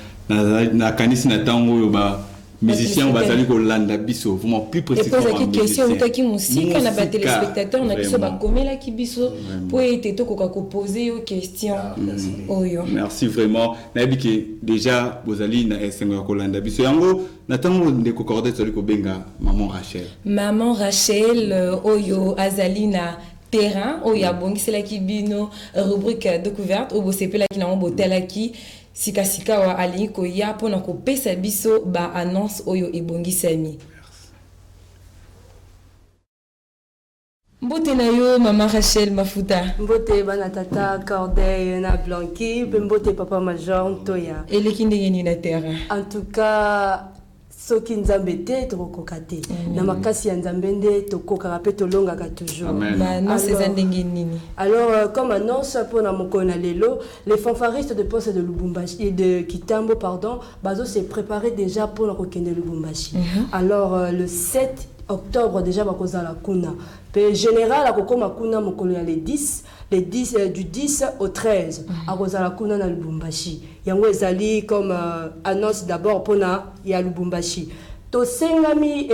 musicien, on va saluer Kolanda Bisso, vraiment plus précisément. Et pose la question, on a qui musique, on a des téléspectateurs, on a qui sont comme là qui Bisso, pour être tout qu'on poser aux questions. Merci vraiment. Déjà, vous allez na Seigneur Kolanda Bisso. Yango, natango de concordé sur le Benga, maman Rachel. Maman Rachel, Oyo, Azalina. Terrain, Oya Bongi, c'est là qui bino rubrique découverte, au c'est là qui n'a pas botel qui. Sika sika wa aliko ya pona ko pesa biso ba annonce oyo ebongisami. Mbote na yo maman Rachel Mafuta. Mbote bana tata Cordeille na Blanqui, mbote papa major Ntoya. Eleki ndenge ni na terrain. En tout cas soki nzambe te tokokoka te na makasi ya nzambe nde tokokaka pe tolongaka toujours. Non c'est ndenge nini. Alors comme annonce pour na mokona lelo, les fanfaristes de poste de Lubumbashi et de Kitambo pardon, bazo s'est préparé déjà pour la kokende Lubumbashi. Alors le 7 octobre déjà bakoza la kuna. Pe général akokoma kuna mokolo ya du 10 au 13 akoza la kuna na Lubumbashi. Yango ezali comme annonce d'abord pona ya Lubumbashi. To sengami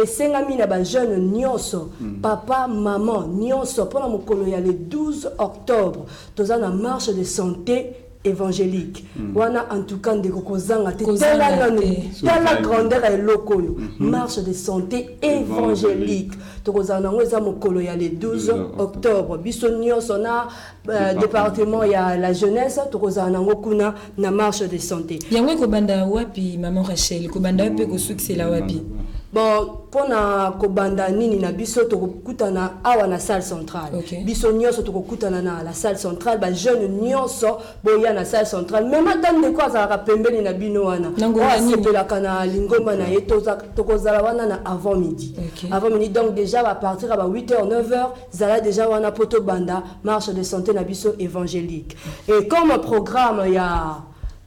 na ba jeune nyonso papa maman nyonso pona mokolo ya le 12 octobre toza na marche de santé évangélique. Wana en tout cas ndeko kozanga te la grandeur et lokoyo marche de santé évangélique. Tokozana ngo eza mokolo ya le 12 octobre. Biso nyonso na département ya la jeunesse tokozana ngo kuna na marche de santé. Yango ko banda wapi maman Rachel ko banda pe ko succès la wapi. Bon, pona kobanda nini na biso tokokutana awa na salle centrale. Biso nyonso tokokutana na la salle centrale, ba jeune nyonso boya na salle centrale. Même atande ko azala pembeni na bino wana. Sepela kana lingomba na yeto tokozala wana na avant midi. Avant midi donc déjà à partir à 8h 9h, zala déjà wana poto banda marche de santé na biso évangélique. Et comme programme il y a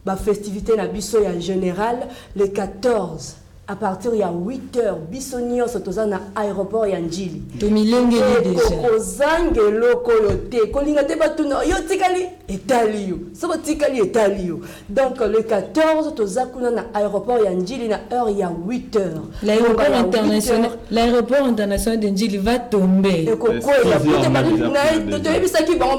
ba festivité na biso ya général le 14 à partir de 8h, Bissonio sotoza na aéroport ya Njili. Domilenge déjà. Kozange loko yote. Kolinga te batuna yo tikali etalio. Sobo tikali etalio. Donc le 14 toza kuna na aéroport ya Njili na heure ya 8h. L'aéroport international de Njili va tomber. Et koko ya puta to yebisaki bango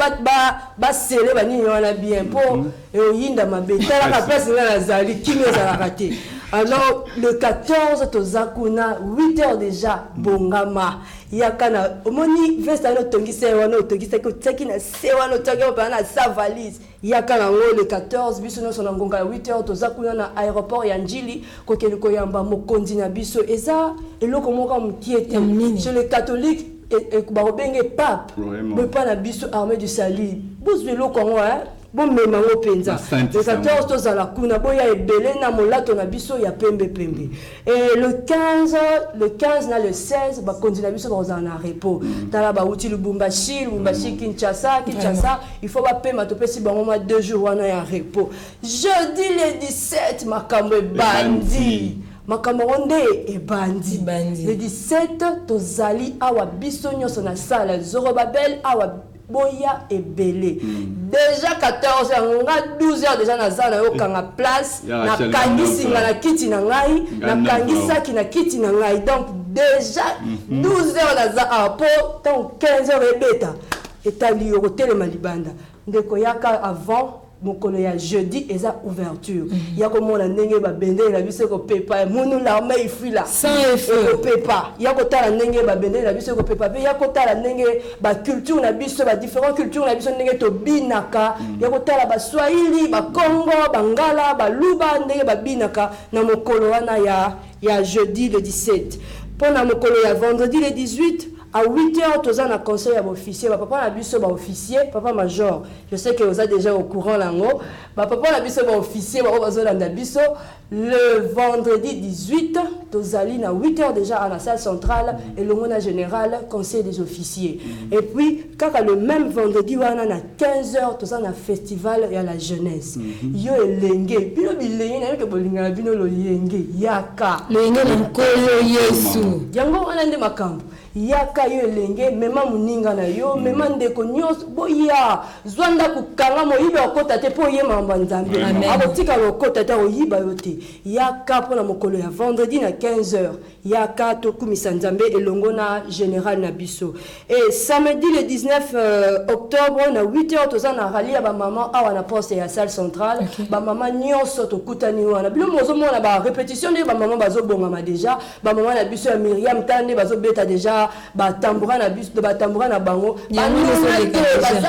ba sele bani wana bien pour yinda mabeta la place na zali kimi za raté. Alors, le 14, tozakuna 8h déjà, bongama. Yakana, omoni, vestano tongi sewano, tongi seko, teki na sewano, tongi opana sa valise. Yakana, le 14, biso no sonangonga 8h, tozakuna na aéroport ya Njili, kokeni koyamba mokondi na biso. Eza, eloko moka mkiete. Chez les catholiques, et barobenge pape. Mais pas la biso armée du salut. Bous velo kongo, hein? Bon même au penza le 14 toza la kuna boya ebele na molato na biso ya pembe et le 15 na le 16 ba konzi na biso dans un repos tala ba uti Lubumbashi Kinshasa il faut ba pema to pesi ba moma 2 jours wana ya repos. Jeudi le 17 makambo bandi makambo onde e bandi le 17 tozali awa biso nyonso na sala Zorobabel awa boya ebele déjà 14h nga 12h déjà na zana yo kanga place na kangisi na kiti na ngai na kangisa ki na kiti na ngai donc déjà 12h na za apo donc 15h ebeta etali yo tele malibanda ndeko yaka avant mokolo ya jeudi eza ouverture ya komona ndenge babende na biso ko pepa munu l'armée ifila sans effet ko pepa ya kotala ndenge babende na biso ko pepa pe ya kotala ndenge ba culture na biso ba différentes cultures na biso ndenge to binaka ya kotala ba Swahili ba Congo ba Ngala ba Luba ndenge ba binaka na mokolo wana ya jeudi le 17 pendant mokolo ya vendredi le 18 à 8h, tous en conseil à officier. Papa n'a vu ce officier, papa major. Je sais que vous êtes déjà au courant là-haut. Papa n'a vu ce officier, le vendredi 18, tous allés à 8h déjà à la salle centrale et le monde général, conseil des officiers. Et puis, quand le même vendredi, on a 15h, tous en festival et à la jeunesse. Yo et lengue. Puis le bilingue, que bolinga bino lo lengue. Yaka. Lengue l'enkolo Yesu. Yango on a des makambo. Yaka yo elenge mema muninga na yo mema ndeko nyos boya zwanda kukanga moyiba okota te po ye mamba nzambe abotika lokota te oyiba yote yaka pona mokolo ya vendredi na 15h yaka to kumisa nzambe elongo na général na biso et samedi le 19 octobre na 8h toza na rali ya ba maman awa na poste ya salle centrale ba maman nyonso to kutani wana bilo mozo mona ba répétition de ba maman bazo bongama déjà ba maman na biso ya Myriam Tande bazo beta déjà ba tambura na biso ba tambura na bango ba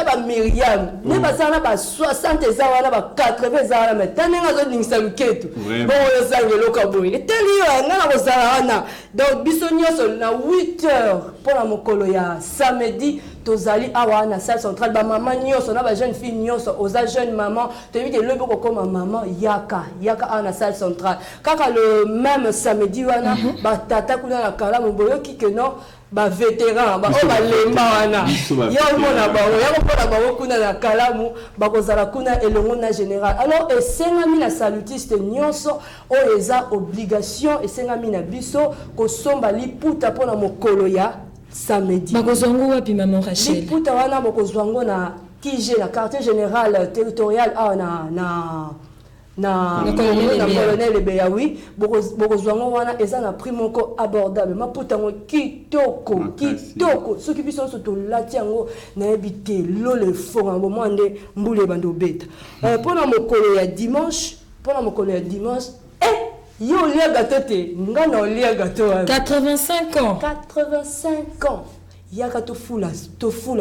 ba Myriam ne ba sana ba 60 za wana ba 80 za wana metane ngazo ningisa luketu bon yo sangelo kaboy eteli yo ngana ko zana donc biso nyonso na 8h pour la mokolo ya samedi tozali awa na salle centrale ba maman nyonso na ba jeune fille nyonso oza jeune maman to évite le boko comme maman yaka na salle centrale kaka le même samedi wana ba tata kuna na kala moboyo kikeno ba vétéran ba o ba lemba wana ya mona ba ya ko pona ba kuna na kalamu ba kozala kuna elongo na général alors esengami na salutiste nyonso o eza obligation esengami na biso ko somba liputa pona mokolo ya samedi bakozwango wapi maman Rachel liputa wana bakozwango na kije na quartier général territorial na colonel Beyawi bokozwango wana eza na prix moko abordable maputa ngo kitoko soki biso so to lati yango na ebite lo le fond ngo mwande mbule bando beta pona mokolo ya dimanche yo lia gâteau te ngana lia gâteau 85 ans yaka to fula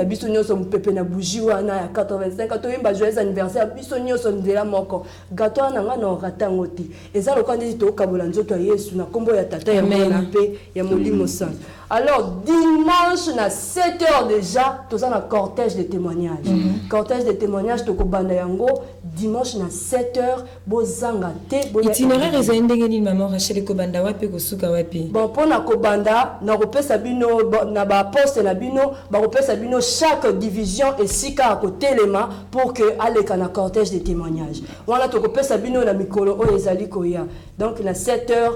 biso nyonso mpepe na bougie wana ya 85 to yimba joyeux anniversaire biso nyonso ndela moko gâteau na nga na ratango te eza lokandi to kabola nzoto ya Yesu na kombo ya tata ya mona pe ya molimo sans alors dimanche na 7h déjà toza na cortège de témoignages to kobanda yango dimanche na 7h bozanga te itinéraire eza ndenge ni maman Rachel kobanda wapi kosuka wapi bon pona kobanda na kopesa bino na ba poste na bino ba kopesa bino chaque division esika à côté lema pour que aleka na cortège de témoignages wana to kopesa bino na mikolo o ezali koya donc na 7h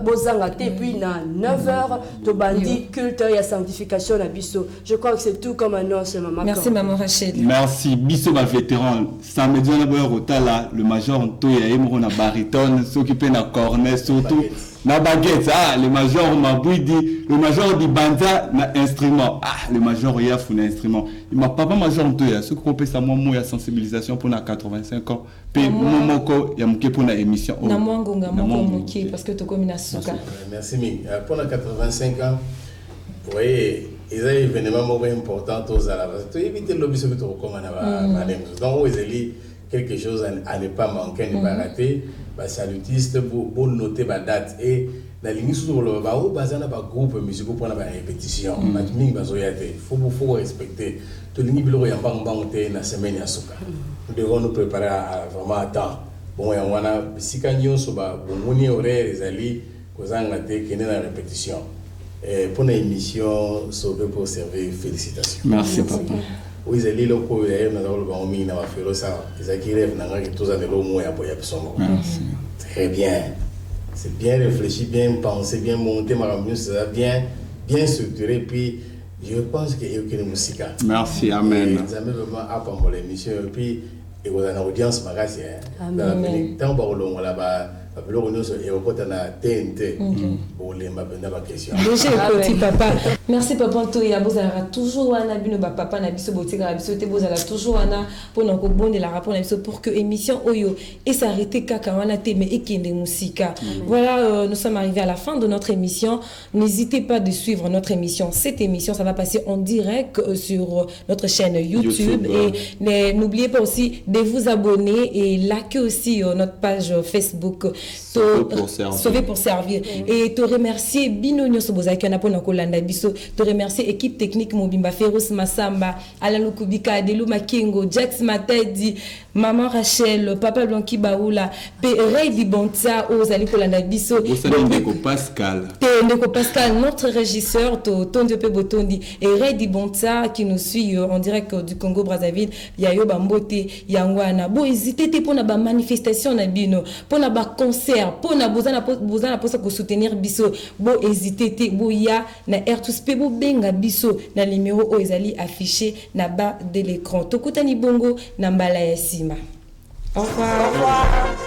bozanga te puis na 9h to bandi culte et sanctification à biso. Je crois que c'est tout comme annonce maman. Merci maman Rachel. Merci biso ba vétéran. Samedi on a boyo rotala le major Ntoya Emro na baritone s'occuper na cornet surtout na baguette le major Mabouidi le major di banza na instrument le major Yafu na instrument. Il m'a papa major Ntoya ce qu'on peut ça moi ya sensibilisation pour na 85 ans puis momoko ya muke pour na émission na mwangonga moko muke parce que to comme na suka. Merci mi pour na 85 ans. Oui, ils ont un événement important aux Arabes. Tu évites le bis que tu recommandes à donc ils ont quelque chose à ne pas manquer, ne pas rater. Salutiste pour noter la date et la ligne sur le bas basé dans un groupe musical pour la répétition. Il faut respecter. Tu ligne bilo ya bang na semaine ya suka. Nous devons nous préparer vraiment à temps. Bon ya wana bisika nyonso ba bomoni horaire ezali kozanga te kene na répétition. Pour l'émission Sauver pour servir, félicitations. Merci papa. Oui, c'est l'île où il y a un ça. Très bien. C'est bien réfléchi, bien pensé, bien monté, bien structuré. Puis je pense qu'il y a une musique. Merci, amen. Nous avons vraiment appris l'émission. Et puis, il y a une audience, dans la tant que là-bas. et au côté na TNT pour les mabenda ba question. Déjà petit papa. Merci papa Ntoya bozala toujours wana bino ba papa na biso botika biso te bozala toujours wana pour na ko bonde la rapport na biso pour que émission oyo et s'arrêter kaka wana te mais ekende musika. Voilà, nous sommes arrivés à la fin de notre émission. N'hésitez pas de suivre notre émission. Cette émission ça va passer en direct sur notre chaîne YouTube et n'oubliez pas aussi de vous abonner et liker aussi notre page Facebook Sauver pour servir et te remercier Binonyo Sobozaki on a pour Kolanda biso te remercier équipe technique Mobimba Feros Massamba Alain Lukubika Adelu Makengo Jax Matedi Maman Rachel Papa Blanqui Baoula Ray Dibonta Ozali Kolanda biso Ndeko Pascal notre régisseur Tondi Pe Botondi et Ray Dibonta qui nous suit en direct du Congo Brazzaville Yayo Bambote Yangwana bo hésitez pour na ba manifestation na bino pour na ba concert pour na bozana pour ça soutenir biso bo hésitez bo ya na R2 pe bo benga biso na numéro o ezali affiché na bas de l'écran tokutani bongo na mbala ya sima. Au revoir.